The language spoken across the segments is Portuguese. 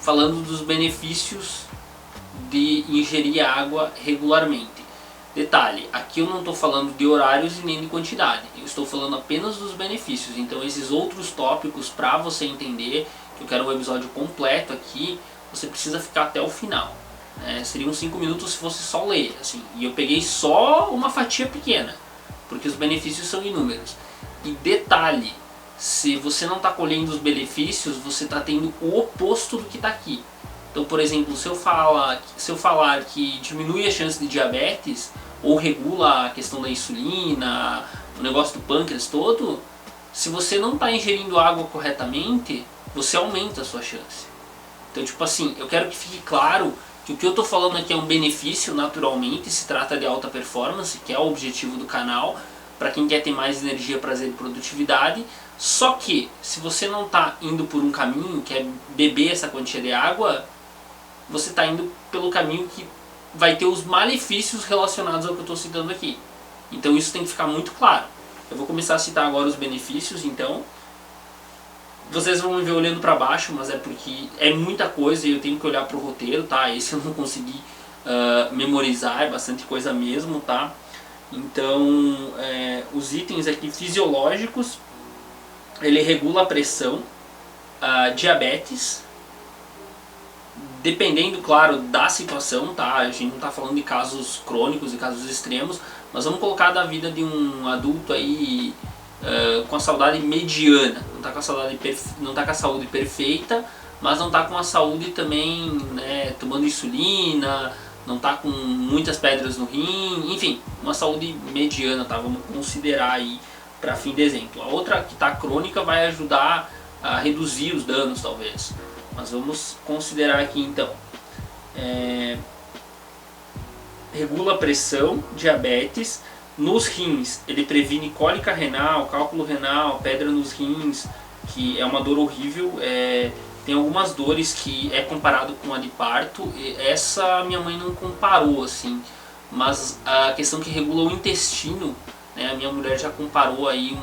falando dos benefícios de ingerir água regularmente. Detalhe, aqui eu não estou falando de horários e nem de quantidade, eu estou falando apenas dos benefícios. Então esses outros tópicos, para você entender, que eu quero um episódio completo aqui, você precisa ficar até o final. Seriam 5 minutos se fosse só ler, assim, e eu peguei só uma fatia pequena, porque os benefícios são inúmeros. E detalhe, se você não está colhendo os benefícios, você está tendo o oposto do que está aqui. Então, por exemplo, se eu falar que diminui a chance de diabetes, ou regula a questão da insulina, o negócio do pâncreas todo, se você não está ingerindo água corretamente, você aumenta a sua chance. Então, tipo assim, eu quero que fique claro que o que eu estou falando aqui é um benefício, naturalmente, se trata de alta performance, que é o objetivo do canal, para quem quer ter mais energia, prazer e produtividade. Só que, se você não está indo por um caminho, que é beber essa quantia de água, você está indo pelo caminho que vai ter os malefícios relacionados ao que eu estou citando aqui. Então isso tem que ficar muito claro. Eu vou começar a citar agora os benefícios, então. Vocês vão me ver olhando para baixo, mas é porque é muita coisa e eu tenho que olhar para o roteiro, tá? Esse eu não consegui memorizar, é bastante coisa mesmo, tá? Então, os itens aqui fisiológicos, ele regula a pressão, diabetes, dependendo, claro, da situação, tá? A gente não está falando de casos crônicos e casos extremos, mas vamos colocar da vida de um adulto aí com a saúde mediana, não está com a saúde perfeita, mas não está com a saúde também, né, tomando insulina, não está com muitas pedras no rim, enfim, uma saúde mediana, tá? Vamos considerar aí para fim de exemplo. A outra que está crônica vai ajudar a reduzir os danos, talvez. Mas vamos considerar aqui então. Regula a pressão, diabetes. Nos rins, ele previne cólica renal, cálculo renal, pedra nos rins, que é uma dor horrível. Tem algumas dores que é comparado com a de parto. Essa minha mãe não comparou, assim. Mas a questão que regula o intestino, né, a minha mulher já comparou aí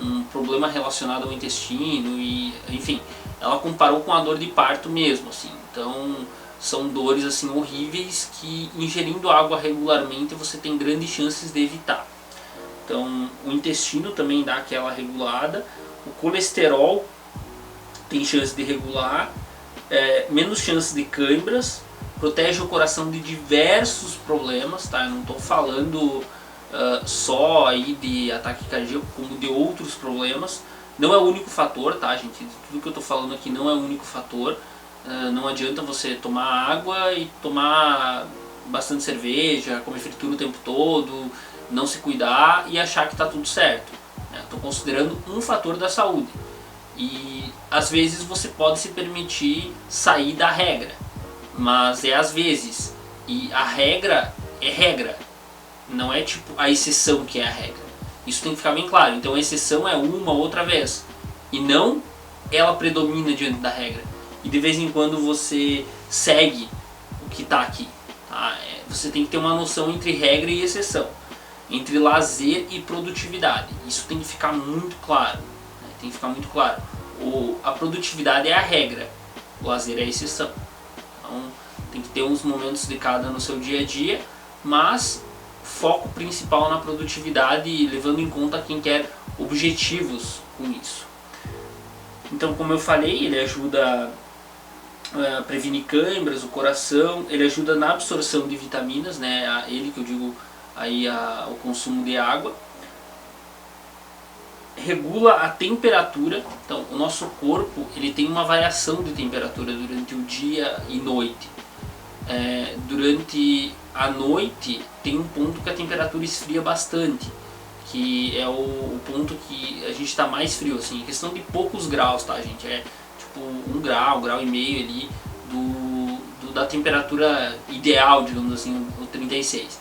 um problema relacionado ao intestino e, enfim, ela comparou com a dor de parto mesmo, assim. Então, são dores assim horríveis que, ingerindo água regularmente, você tem grandes chances de evitar. Então, o intestino também dá aquela regulada. O colesterol tem chance de regular, menos chance de câimbras, protege o coração de diversos problemas, tá? Eu não estou falando só aí de ataque cardíaco, como de outros problemas. Não é o único fator, tá, gente? Tudo que eu estou falando aqui não é o único fator. Não adianta você tomar água e tomar bastante cerveja, comer fritura o tempo todo, não se cuidar e achar que está tudo certo. Estou considerando um fator da saúde. E às vezes você pode se permitir sair da regra, mas é às vezes. E a regra é regra, não é tipo a exceção que é a regra. Isso tem que ficar bem claro. Então a exceção é uma outra vez, e não ela predomina diante da regra. E de vez em quando você segue o que está aqui. Tá? Você tem que ter uma noção entre regra e exceção, entre lazer e produtividade. Isso tem que ficar muito claro. Tem que ficar muito claro. A produtividade é a regra, o lazer é a exceção. Então tem que ter uns momentos de cada no seu dia a dia, mas foco principal na produtividade, levando em conta quem quer objetivos com isso. Então, como eu falei, ele ajuda a prevenir câimbras, o coração, ele ajuda na absorção de vitaminas, né? Ele que eu digo aí o consumo de água. Regula a temperatura. Então, o nosso corpo ele tem uma variação de temperatura durante o dia e noite. Durante a noite tem um ponto que a temperatura esfria bastante, que é o ponto que a gente está mais frio, assim, questão de poucos graus, tá, gente? É tipo 1 grau, 1,5 graus ali da temperatura ideal, digamos assim, o 36.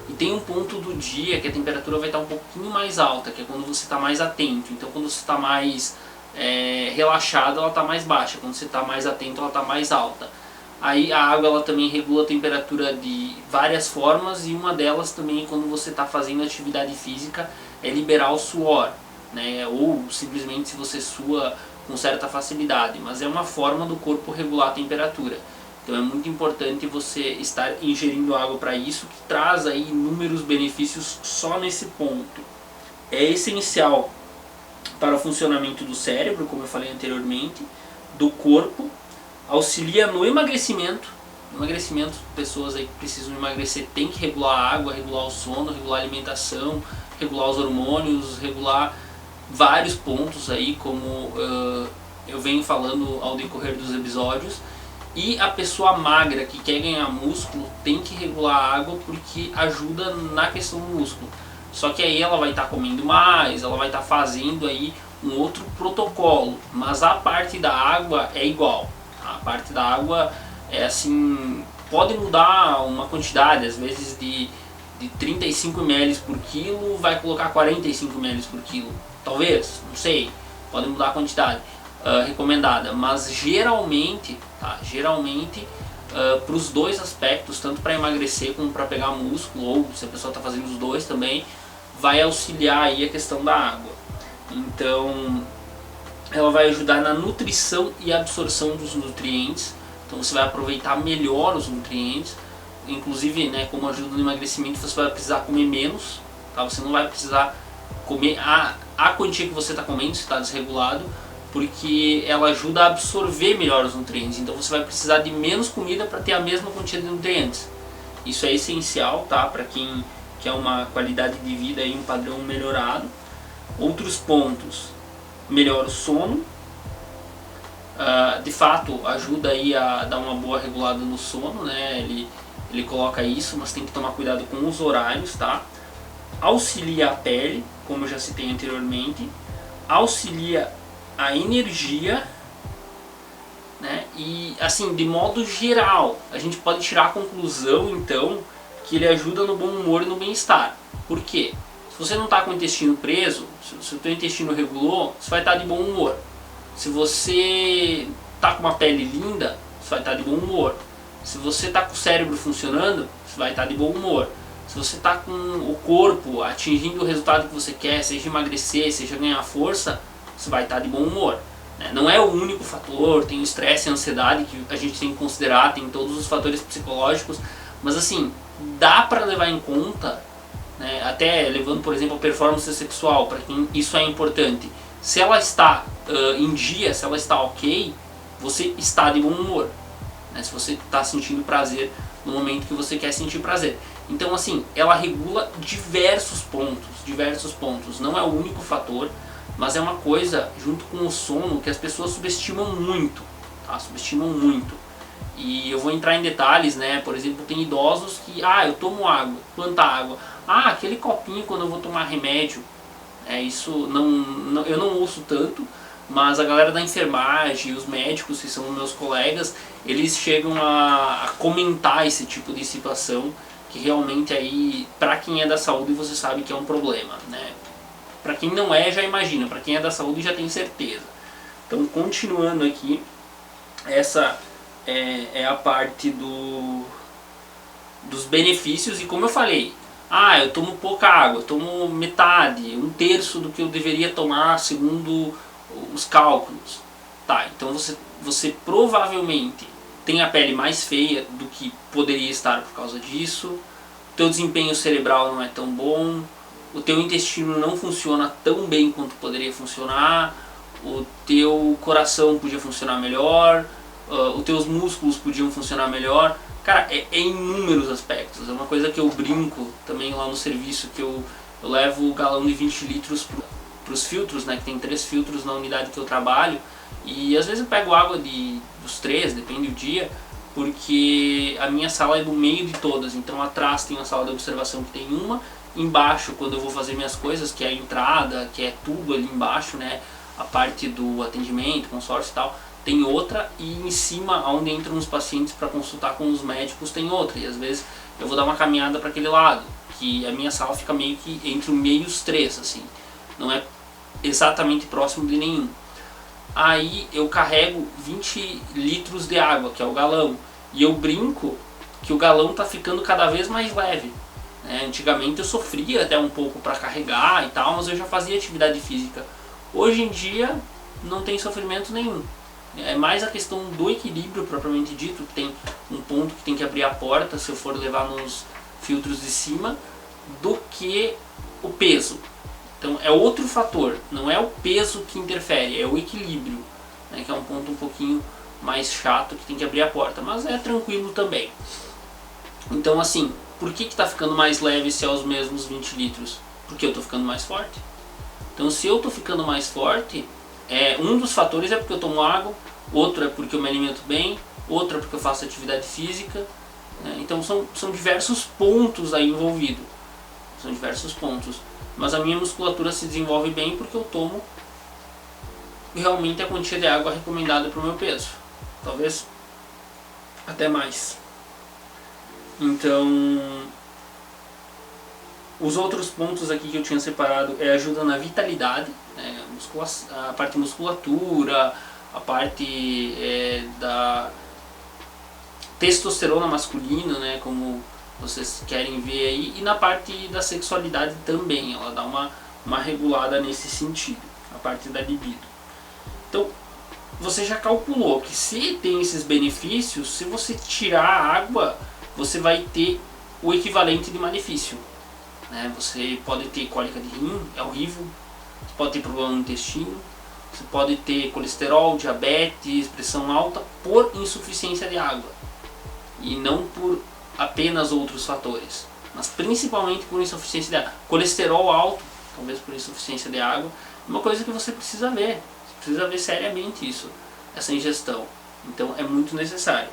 E tem um ponto do dia que a temperatura vai estar um pouquinho mais alta, que é quando você está mais atento. Então quando você está mais relaxado, ela está mais baixa, quando você está mais atento, ela está mais alta. Aí a água ela também regula a temperatura de várias formas, e uma delas também, quando você está fazendo atividade física, é liberar o suor, né? Ou simplesmente se você sua com certa facilidade, mas é uma forma do corpo regular a temperatura. Então é muito importante você estar ingerindo água para isso, que traz aí inúmeros benefícios só nesse ponto. É essencial para o funcionamento do cérebro, como eu falei anteriormente, do corpo, auxilia no emagrecimento. Pessoas aí que precisam emagrecer tem que regular a água, regular o sono, regular a alimentação, regular os hormônios, regular vários pontos aí, como eu venho falando ao decorrer dos episódios. E a pessoa magra que quer ganhar músculo tem que regular a água, porque ajuda na questão do músculo. Só que aí ela vai estar comendo mais, ela vai estar fazendo aí um outro protocolo, mas a parte da água é igual. A parte da água é assim, pode mudar uma quantidade, às vezes de 35 ml por quilo vai colocar 45 ml por quilo, talvez, não sei, pode mudar a quantidade recomendada, mas geralmente, para os dois aspectos, tanto para emagrecer como para pegar músculo, ou se a pessoa está fazendo os dois também, vai auxiliar aí a questão da água. Então ela vai ajudar na nutrição e absorção dos nutrientes, então você vai aproveitar melhor os nutrientes, inclusive, né, como ajuda no emagrecimento, você vai precisar comer menos, tá? Você não vai precisar comer a quantia que você está comendo se está desregulado, porque ela ajuda a absorver melhor os nutrientes, então você vai precisar de menos comida para ter a mesma quantia de nutrientes. Isso é essencial, tá? Para quem quer uma qualidade de vida e um padrão melhorado. Outros pontos: melhora o sono, de fato ajuda aí a dar uma boa regulada no sono, né? Ele coloca isso, mas tem que tomar cuidado com os horários, tá? Auxilia a pele, como eu já citei anteriormente, auxilia a energia, né? E assim, de modo geral, a gente pode tirar a conclusão então que ele ajuda no bom humor e no bem-estar. Por quê? Se você não está com o intestino preso, se o teu intestino regulou, você vai estar de bom humor. Se você está com uma pele linda, você vai estar de bom humor. Se você está com o cérebro funcionando, você vai estar de bom humor. Se você está com o corpo atingindo o resultado que você quer, seja emagrecer, seja ganhar força, você vai estar de bom humor. Não é o único fator, tem o estresse e a ansiedade que a gente tem que considerar, tem todos os fatores psicológicos, mas assim, dá para levar em conta, né, até levando por exemplo a performance sexual, para quem isso é importante. Se ela está em dia, se ela está ok, você está de bom humor, né, se você está sentindo prazer no momento que você quer sentir prazer. Então assim, ela regula diversos pontos, não é o único fator, mas é uma coisa, junto com o sono, que as pessoas subestimam muito, tá? Subestimam muito. E eu vou entrar em detalhes, né? Por exemplo, tem idosos que, eu tomo água, quanta água? Aquele copinho quando eu vou tomar remédio. Isso eu não ouço tanto, mas a galera da enfermagem, os médicos que são meus colegas, eles chegam a comentar esse tipo de situação, que realmente aí, pra quem é da saúde, você sabe que é um problema, né? Para quem não é, já imagina. Para quem é da saúde, já tem certeza. Então, continuando aqui, essa é a parte dos benefícios. E como eu falei, eu tomo pouca água, eu tomo metade, 1/3 do que eu deveria tomar segundo os cálculos. Tá, então você provavelmente tem a pele mais feia do que poderia estar por causa disso. O teu desempenho cerebral não é tão bom. O teu intestino não funciona tão bem quanto poderia funcionar, o teu coração podia funcionar melhor, os teus músculos podiam funcionar melhor. Cara, é inúmeros aspectos. É uma coisa que eu brinco também lá no serviço, que eu levo o galão de 20 litros para os filtros, né, que tem 3 filtros na unidade que eu trabalho, e às vezes eu pego água dos 3, depende do dia, porque a minha sala é no meio de todas. Então atrás tem a sala de observação que tem uma, embaixo, quando eu vou fazer minhas coisas, que é a entrada, que é tudo ali embaixo, né, a parte do atendimento, consórcio e tal, tem outra, e em cima, onde entram os pacientes para consultar com os médicos, tem outra, e às vezes eu vou dar uma caminhada para aquele lado, que a minha sala fica meio que entre o meio e os 3, assim, não é exatamente próximo de nenhum. Aí eu carrego 20 litros de água, que é o galão, e eu brinco que o galão está ficando cada vez mais leve. Antigamente eu sofria até um pouco para carregar e tal, mas eu já fazia atividade física. Hoje em dia não tem sofrimento nenhum. É mais a questão do equilíbrio propriamente dito, tem um ponto que tem que abrir a porta se eu for levar nos filtros de cima, do que o peso. Então é outro fator, não é o peso que interfere, é o equilíbrio, né, que é um ponto um pouquinho mais chato que tem que abrir a porta, mas é tranquilo também. Então assim, por que está ficando mais leve se é os mesmos 20 litros? Porque eu estou ficando mais forte. Então se eu estou ficando mais forte, um dos fatores é porque eu tomo água, outro é porque eu me alimento bem, outro é porque eu faço atividade física, né? Então são diversos pontos aí envolvidos, são diversos pontos. Mas a minha musculatura se desenvolve bem porque eu tomo realmente a quantia de água recomendada para o meu peso, talvez até mais. Então, os outros pontos aqui que eu tinha separado ajuda na vitalidade, né? A parte musculatura, a parte da testosterona masculina, né? Como vocês querem ver aí, e na parte da sexualidade também, ela dá uma regulada nesse sentido, a parte da libido. Então, você já calculou que se tem esses benefícios, se você tirar a água, você vai ter o equivalente de malefício. Né? Você pode ter cólica de rim, é horrível, você pode ter problema no intestino, você pode ter colesterol, diabetes, pressão alta por insuficiência de água. E não por apenas outros fatores, mas principalmente por insuficiência de água. Colesterol alto, talvez por insuficiência de água, é uma coisa que você precisa ver. Você precisa ver seriamente isso, essa ingestão. Então é muito necessário.